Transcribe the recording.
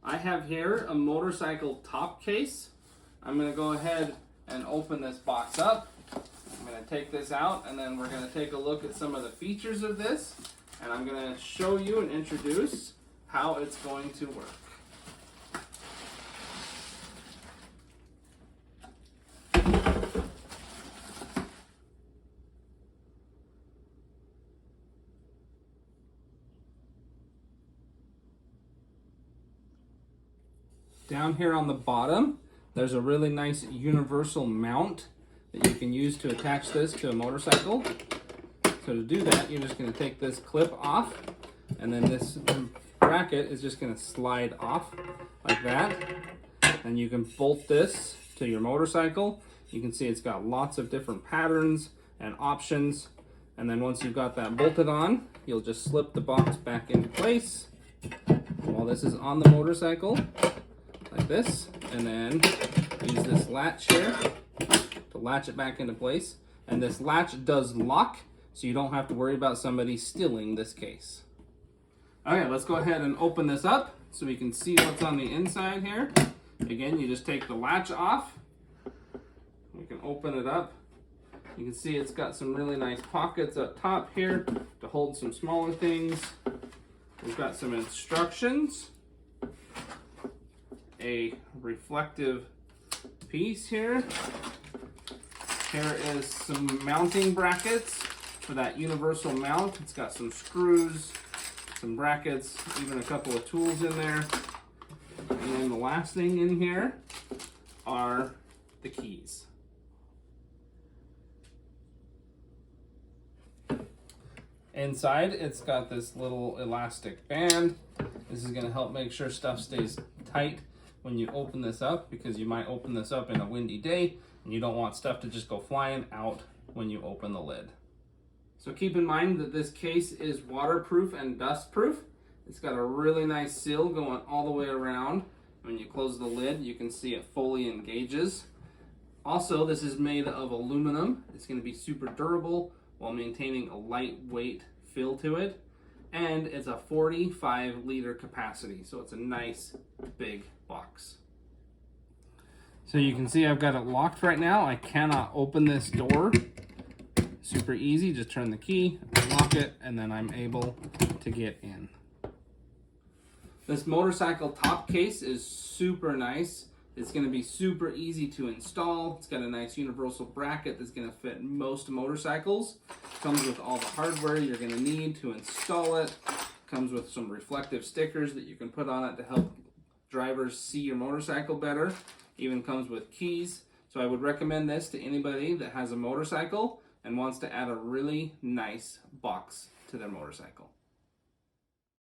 I have here a motorcycle top case. I'm going to go ahead and open this box up. I'm going to take this out, and then we're going to take a look at some of the features of this, and I'm going to show you and introduce how it's going to work. Down here on the bottom, there's a really nice universal mount that you can use to attach this to a motorcycle. So to do that, you're just going to take this clip off, and then this bracket is just going to slide off like that. And you can bolt this to your motorcycle. You can see it's got lots of different patterns and options. And then once you've got that bolted on, you'll just slip the box back into place while this is on the motorcycle, like this, and then use this latch here to latch it back into place. And this latch does lock, so you don't have to worry about somebody stealing this case. Okay, let's go ahead and open this up so we can see what's on the inside here. Again, you just take the latch off. We can open it up. You can see it's got some really nice pockets up top here to hold some smaller things. We've got some instructions, a reflective piece here. Here is some mounting brackets for that universal mount. It's got some screws, some brackets, even a couple of tools in there. And then the last thing in here are the keys. Inside, it's got this little elastic band. This is going to help make sure stuff stays tight when you open this up, because you might open this up in a windy day and you don't want stuff to just go flying out when you open the lid. So keep in mind that this case is waterproof and dustproof. It's got a really nice seal going all the way around. When you close the lid, you can see it fully engages. Also, this is made of aluminum. It's going to be super durable while maintaining a lightweight feel to it. And it's a 45-liter capacity, so it's a nice big box. So you can see I've got it locked right now. I cannot open this door. Super easy, just turn the key, unlock it, and then I'm able to get in. This motorcycle top case is super nice. It's going to be super easy to install. It's got a nice universal bracket that's going to fit most motorcycles. Comes with all the hardware you're going to need to install it. Comes with some reflective stickers that you can put on it to help drivers see your motorcycle better. Even comes with keys. So I would recommend this to anybody that has a motorcycle and wants to add a really nice box to their motorcycle.